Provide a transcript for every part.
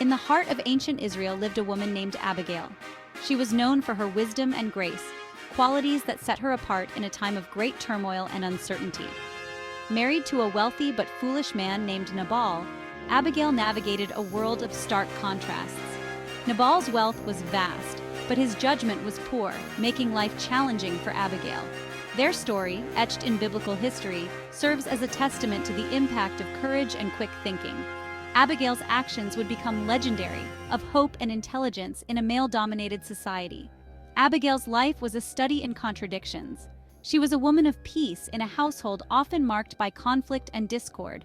In the heart of ancient Israel lived a woman named Abigail. She was known for her wisdom and grace, qualities that set her apart in a time of great turmoil and uncertainty. Married to a wealthy but foolish man named Nabal, Abigail navigated a world of stark contrasts. Nabal's wealth was vast, but his judgment was poor, making life challenging for Abigail. Their story, etched in biblical history, serves as a testament to the impact of courage and quick thinking. Abigail's actions would become legendary, of hope and intelligence in a male-dominated society. Abigail's life was a study in contradictions. She was a woman of peace in a household often marked by conflict and discord.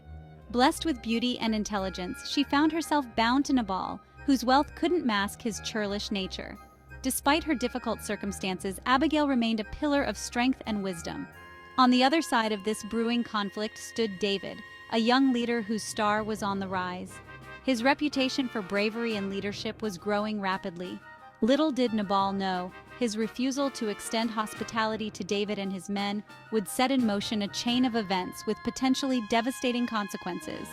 Blessed with beauty and intelligence, she found herself bound to Nabal, whose wealth couldn't mask his churlish nature. Despite her difficult circumstances, Abigail remained a pillar of strength and wisdom. On the other side of this brewing conflict stood David, a young leader whose star was on the rise. His reputation for bravery and leadership was growing rapidly. Little did Nabal know, his refusal to extend hospitality to David and his men would set in motion a chain of events with potentially devastating consequences.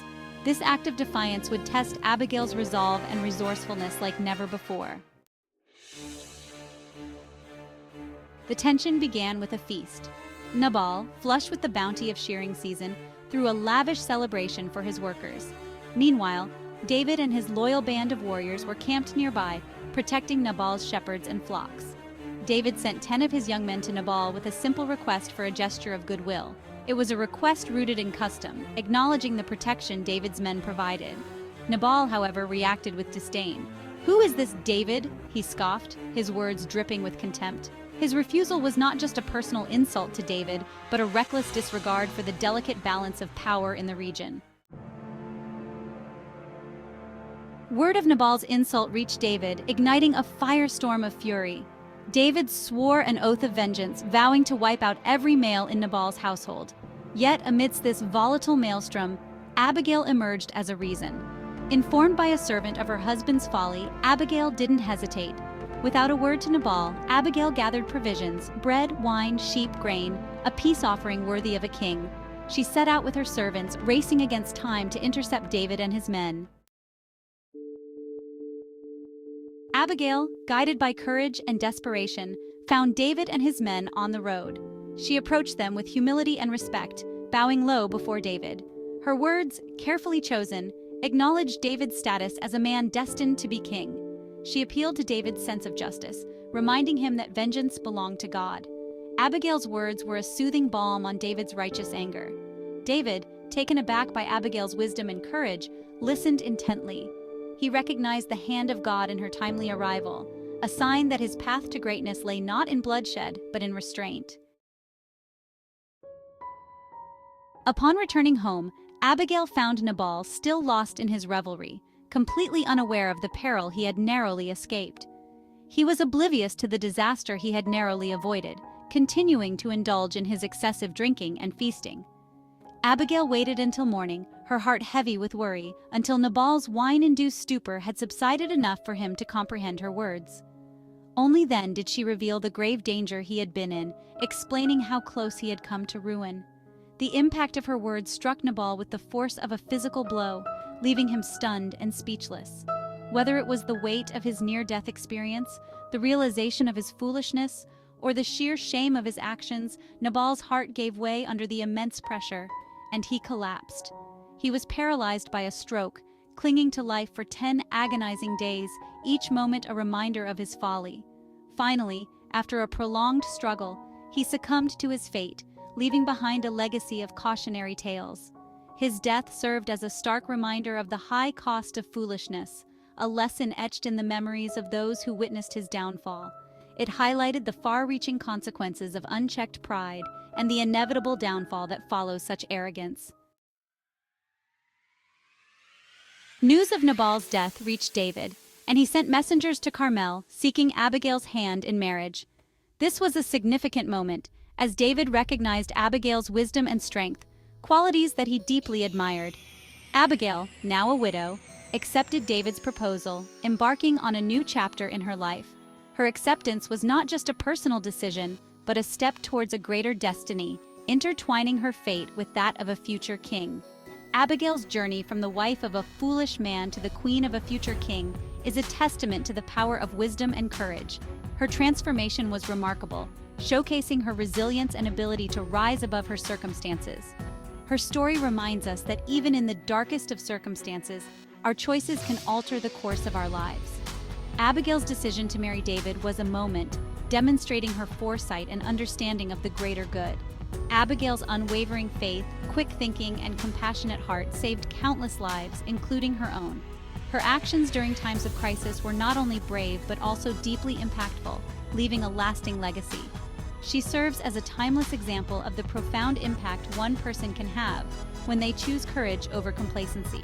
This act of defiance would test Abigail's resolve and resourcefulness like never before. The tension began with a feast. Nabal, flush with the bounty of shearing season, threw a lavish celebration for his workers. Meanwhile, David and his loyal band of warriors were camped nearby, protecting Nabal's shepherds and flocks. David sent 10 of his young men to Nabal with a simple request for a gesture of goodwill. It was a request rooted in custom, acknowledging the protection David's men provided. Nabal, however, reacted with disdain. "Who is this David?" he scoffed, his words dripping with contempt. His refusal was not just a personal insult to David, but a reckless disregard for the delicate balance of power in the region. Word of Nabal's insult reached David, igniting a firestorm of fury. David swore an oath of vengeance, vowing to wipe out every male in Nabal's household. Yet, amidst this volatile maelstrom, Abigail emerged as a reason. Informed by a servant of her husband's folly, Abigail didn't hesitate. Without a word to Nabal, Abigail gathered provisions, bread, wine, sheep, grain, a peace offering worthy of a king. She set out with her servants, racing against time to intercept David and his men. Abigail, guided by courage and desperation, found David and his men on the road. She approached them with humility and respect, bowing low before David. Her words, carefully chosen, acknowledged David's status as a man destined to be king. She appealed to David's sense of justice, reminding him that vengeance belonged to God. Abigail's words were a soothing balm on David's righteous anger. David, taken aback by Abigail's wisdom and courage, listened intently. He recognized the hand of God in her timely arrival, a sign that his path to greatness lay not in bloodshed, but in restraint. Upon returning home, Abigail found Nabal still lost in his revelry, completely unaware of the peril he had narrowly escaped. He was oblivious to the disaster he had narrowly avoided, continuing to indulge in his excessive drinking and feasting. Abigail waited until morning, her heart heavy with worry, until Nabal's wine-induced stupor had subsided enough for him to comprehend her words. Only then did she reveal the grave danger he had been in, explaining how close he had come to ruin. The impact of her words struck Nabal with the force of a physical blow, leaving him stunned and speechless. Whether it was the weight of his near-death experience, the realization of his foolishness, or the sheer shame of his actions, Nabal's heart gave way under the immense pressure, and he collapsed. He was paralyzed by a stroke, clinging to life for 10 agonizing days, each moment a reminder of his folly. Finally, after a prolonged struggle, he succumbed to his fate, leaving behind a legacy of cautionary tales. His death served as a stark reminder of the high cost of foolishness, a lesson etched in the memories of those who witnessed his downfall. It highlighted the far-reaching consequences of unchecked pride and the inevitable downfall that follows such arrogance. News of Nabal's death reached David, and he sent messengers to Carmel, seeking Abigail's hand in marriage. This was a significant moment, as David recognized Abigail's wisdom and strength, qualities that he deeply admired. Abigail, now a widow, accepted David's proposal, embarking on a new chapter in her life. Her acceptance was not just a personal decision, but a step towards a greater destiny, intertwining her fate with that of a future king. Abigail's journey from the wife of a foolish man to the queen of a future king is a testament to the power of wisdom and courage. Her transformation was remarkable, showcasing her resilience and ability to rise above her circumstances. Her story reminds us that even in the darkest of circumstances, our choices can alter the course of our lives. Abigail's decision to marry David was a moment, demonstrating her foresight and understanding of the greater good. Abigail's unwavering faith, quick thinking, and compassionate heart saved countless lives, including her own. Her actions during times of crisis were not only brave but also deeply impactful, leaving a lasting legacy. She serves as a timeless example of the profound impact one person can have when they choose courage over complacency.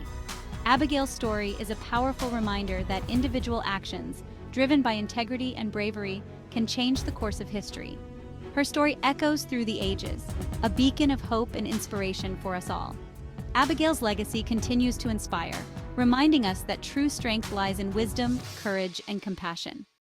Abigail's story is a powerful reminder that individual actions, driven by integrity and bravery, can change the course of history. Her story echoes through the ages, a beacon of hope and inspiration for us all. Abigail's legacy continues to inspire, reminding us that true strength lies in wisdom, courage, and compassion.